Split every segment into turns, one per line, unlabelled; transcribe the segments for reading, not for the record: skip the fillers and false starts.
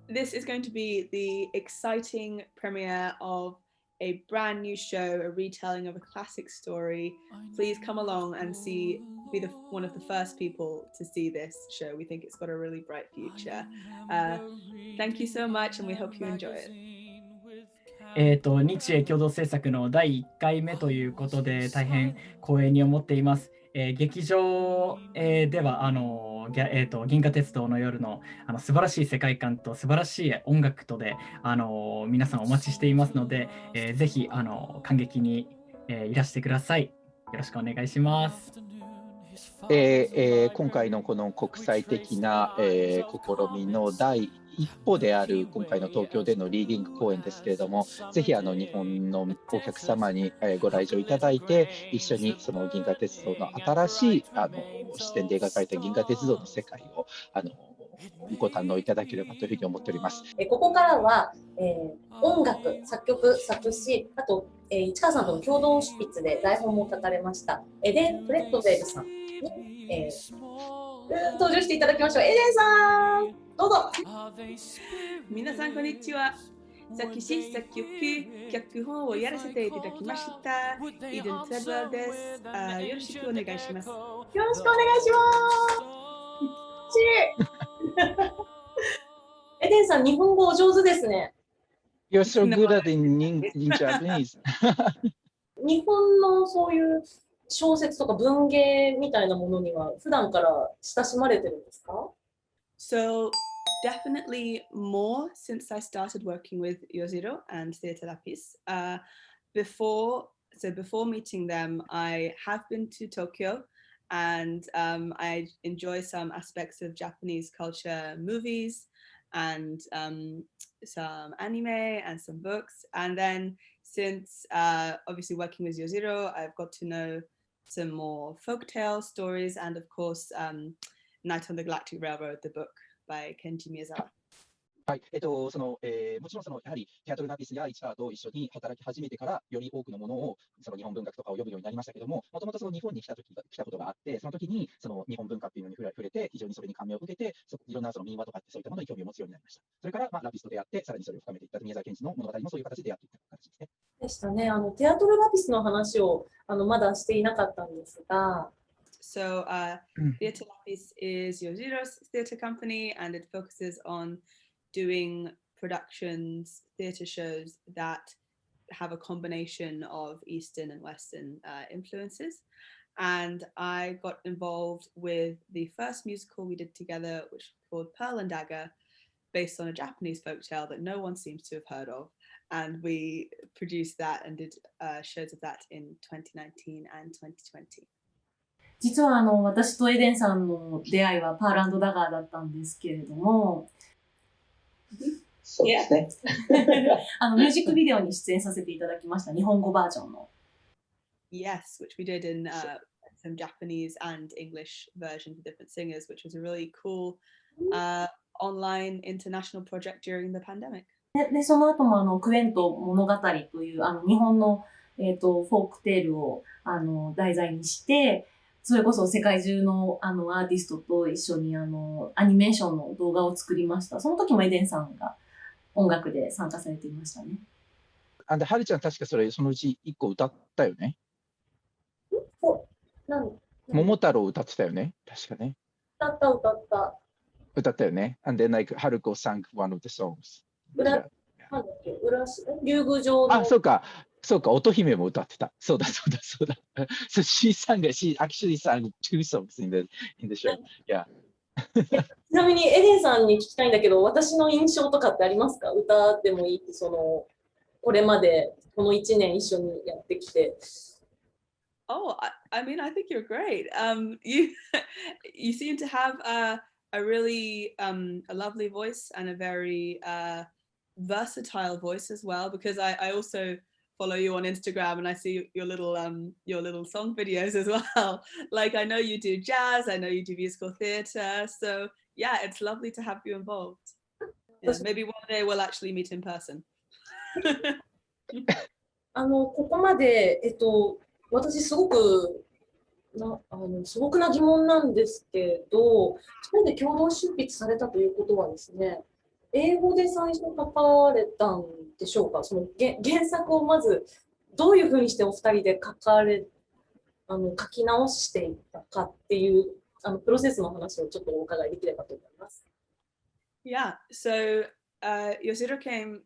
this is going to be the exciting premiere of a brand new show, a retelling of a classic story. Please come along and be one of the first people to see this show. We think it's got a really bright future. Thank you so much, and we hope you enjoy it.
日英共同制作の第1回目ということで大変光栄に思っています。劇場、では銀河鉄道の夜の素晴らしい世界観と素晴らしい音楽とで皆さんお待ちしていますので、ぜひ観劇に、いらしてください。よろしくお願いします。
今回のこの国際的な、試みの第一歩である今回の東京でのリーディング公演ですけれども、ぜひ日本のお客様にご来場いただいて、一緒にその銀河鉄道の新しい視点で描かれた銀河鉄道の世界をご堪能いただければというふうに思っております。
ここからは、音楽、作曲、作詞、あと、市川さんとの共同執筆で台本も書かれましたエデン・トレッドウェルさんに、登場していただきましょう。エデンさん、どうぞ。
皆さんこんにちは。作詞、作曲、脚本をやらせていただきました。エデン・トレッドウェルです。よろしくお願いします。
よろしくお願いします。エデンさん、日本語お上手ですね。
You're so good at in Japanese.
日本のそういう小説とか文芸みたいなものには普段から親しまれてるんですか？
So definitely more since I started working with Yojiro and Theatre Lapis. Before meeting them, I have been to Tokyo and I enjoy some aspects of Japanese culture, movies, and some anime and some books. And then since obviously working with Yojiro, I've got to know some more folktale stories and of course Night on the Galactic Railroad, the book by Kenji Miyazawa.
はい、もちろんやはりテアトルナピスや市川と一緒に働き始めてからより多くのものを日本文学とかを読むようになりましたけども、もともと日本に来たことがあって、その時に日本文化っていうのに触れて非常にそれに感銘を受けて、いろんな民話とかってそういったものに興味を持つようになりました。それから、ラピスと出会ってさらにそれを深めていった宮沢賢治の物語もそういう形で出会っていった形ですね。
でしたね。テアトルナピスの話をまだしていなかったんですが。
So Theatre Lapis is Yojiro's theatre company and it focuses on doing productions, theatre shows that have a combination of Eastern and Western influences. And I got involved with the first musical we did together, which was called Pearl and Dagger, based on a Japanese folktale that no one seems to have heard of. And we produced that and did shows of that in 2019 and 2020.
実は私とエデンさんの出会いはパール&ダガーだったんですけれども、
そうですね。
ミュージックビデオに出演させていただきました、日本語バージョンの。
Yes, which we did in some Japanese and English versions with different singers, which was a really cool online international project during the pandemic.
でその後もクエント物語という日本の、フォークテールを題材にして、それこそ世界中のアーティストと一緒にアニメーションの動画を作りました。その時もエデンさんが音楽で参加されていましたね。
はるちゃん確かそのうち1個歌ったよね。桃太郎歌ってたよね。確かね。
歌った
よね。And then like 春子 sang one of the songs.
竜宮城の。
そうか、乙姫も歌ってた。そうだ。So she actually sang two songs in the show. Yeah.
ちなみにエデンさんに聞きたいんだけど、私の印象とかってありますか？歌でもいい、これまでこの1年一緒にやってきて。
Oh, I mean, I think you're great. You seem to have a really a lovely voice and a very versatile voice as well. Because I also follow you on Instagram and I see your little song videos as well. Like I know you do jazz, I know you do musical theatre. So yeah, it's lovely to have you involved. Yeah, maybe one day we'll actually meet in person.
ここまで私すごく素朴な疑問なんですけど、2人で共同執筆されたということはですね、英語で最初書かれたんでしょうか？その原作をまずどういうふうにしてお二人で書き直していったかっていうプロセスの話をちょっとお伺いできればと思います。
Yeah, so Yoshiro came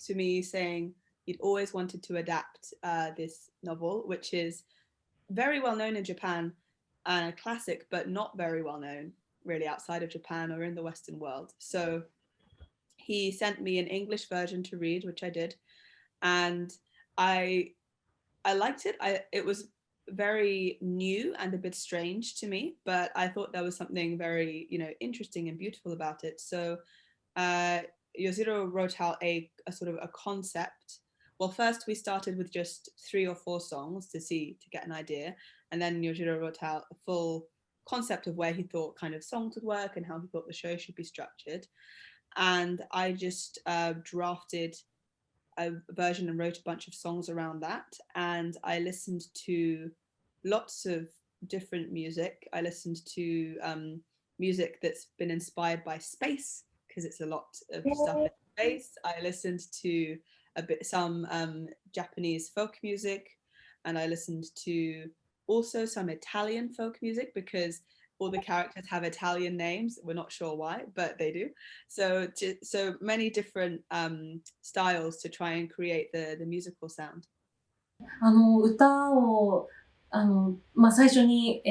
to me saying he'd always wanted to adapt this novel, which is very well known in Japan, a classic, but not very well known really outside of Japan or in the Western world. So he sent me an English version to read, which I did, and I liked it. It was very new and a bit strange to me, but I thought there was something very, interesting and beautiful about it. So Yoshiro wrote out a sort of a concept. Well, first we started with just 3 or 4 songs to get an idea, and then Yoshiro wrote out a full concept of where he thought kind of songs would work and how he thought the show should be structured. And I just drafted a version and wrote a bunch of songs around that. And I listened to lots of different music. I listened to music that's been inspired by space, because it's a lot of stuff in space. I listened to some Japanese folk music, and I listened to also some Italian folk music, because all the characters have Italian names. We're not sure why, but they do. So many different styles to try and create the musical sound.
歌を最初に、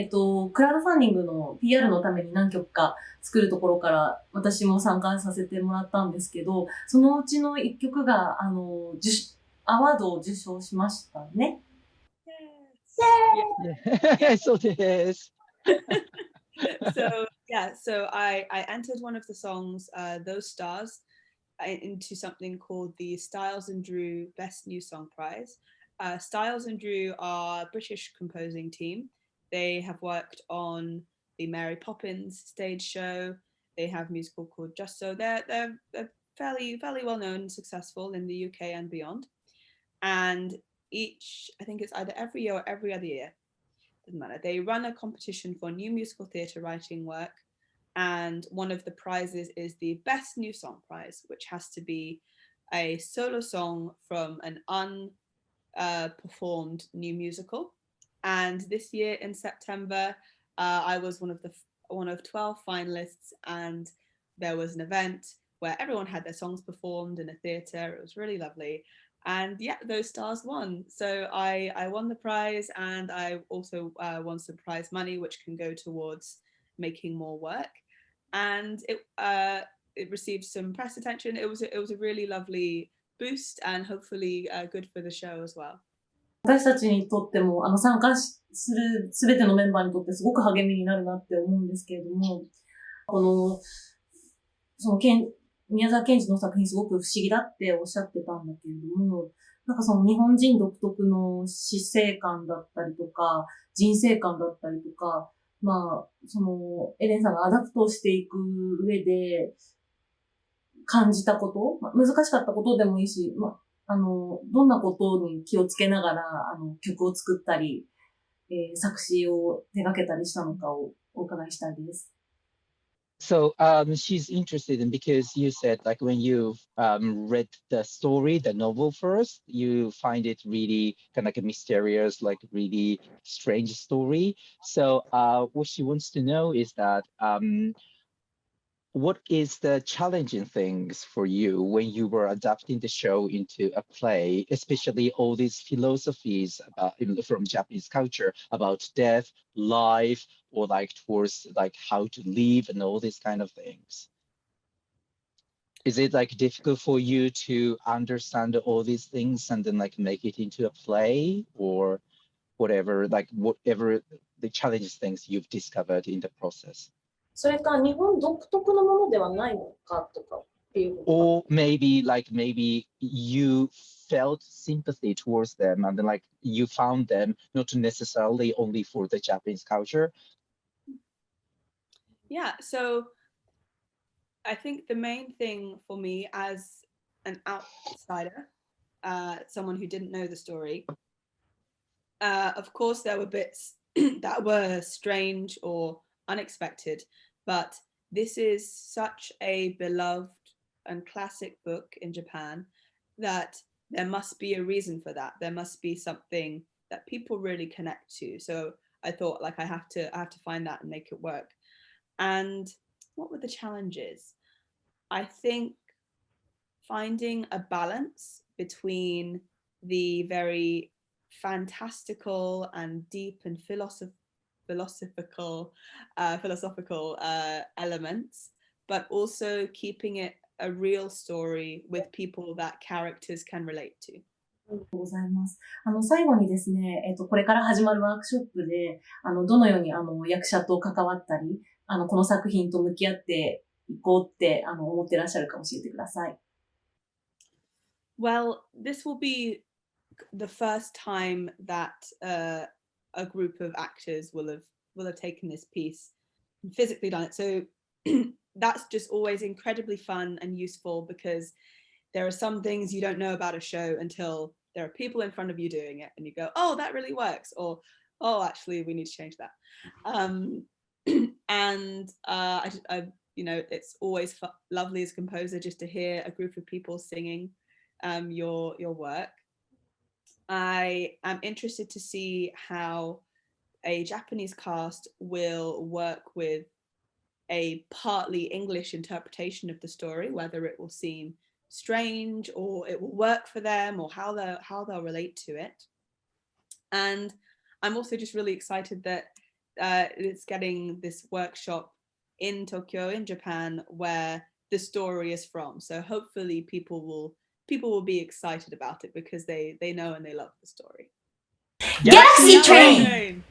クラウドファンディングの PR のために何曲か作るところから私も参加させてもらったんですけど、そのうちの1曲がアワードを受賞しましたね。
そうです。
So I entered one of the songs, Those Stars, into something called the Stiles and Drew Best New Song Prize. Stiles and Drew are a British composing team. They have worked on the Mary Poppins stage show. They have a musical called Just So. They're fairly well known and successful in the UK and beyond. And I think it's either every year or every other year, doesn't matter, they run a competition for new musical theatre writing work, and one of the prizes is the Best New Song Prize, which has to be a solo song from an unperformed new musical. And this year in September, I was one of 12 finalists, and there was an event where everyone had their songs performed in a theatre. It was really lovely. And yeah, Those Stars won. So I won the prize, and I also won some prize money, which can go towards making more work. And it received some press attention. It was a really lovely boost, and hopefully good for the show as well.
私たちにとっても参加するすべてのメンバーにとってすごく励みになるなって思うんですけれども、宮沢賢治の作品すごく不思議だっておっしゃってたんだけれども、なんかその日本人独特の死生観だったりとか、人生観だったりとか、エレンさんがアダプトしていく上で感じたこと、難しかったことでもいいし、どんなことに気をつけながら曲を作ったり、作詞を手掛けたりしたのかをお伺いしたいです。
So she's interested in, because you said like when you read the story, the novel first, you find it really kind of like a mysterious, like really strange story. So what she wants to know is that what is the challenging things for you when you were adapting the show into a play, especially all these philosophies from Japanese culture about death, life, or like towards like how to live and all these kind of things? Is it like difficult for you to understand all these things and then like make it into a play, or whatever the challenges things you've discovered in the process?
それか日本独特のものではないのかとかっていう。
Or maybe you felt sympathy towards them, and then like you found them not necessarily only for the Japanese culture.
Yeah, so I think the main thing for me as an outsider, someone who didn't know the story, of course there were bits that were strange or unexpected, but this is such a beloved and classic book in Japan, that there must be a reason for that. There must be something that people really connect to. So I thought, like, I have to find that and make it work. And what were the challenges? I think finding a balance between the very fantastical and deep and philosophical elements, but also keeping it a real story with people that characters can relate to.
ありがとうございます。最後にですね、これから始まるワークショップで、どのように、役者と関わったり、この作品と向き合っていこうって、思ってらっしゃるか教えてください。
Well, this will be the first time that a group of actors will have taken this piece and physically done it. So that's just always incredibly fun and useful, because there are some things you don't know about a show until there are people in front of you doing it and you go, oh, that really works, or oh, actually we need to change that. And I it's always lovely as a composer just to hear a group of people singing your work. I am interested to see how a Japanese cast will work with a partly English interpretation of the story, whether it will seem strange or it will work for them, or how they'll relate to it. And I'm also just really excited that it's getting this workshop in Tokyo, in Japan, where the story is from. So hopefully people will be excited about it, because they know and they love the story.
Galaxy Train!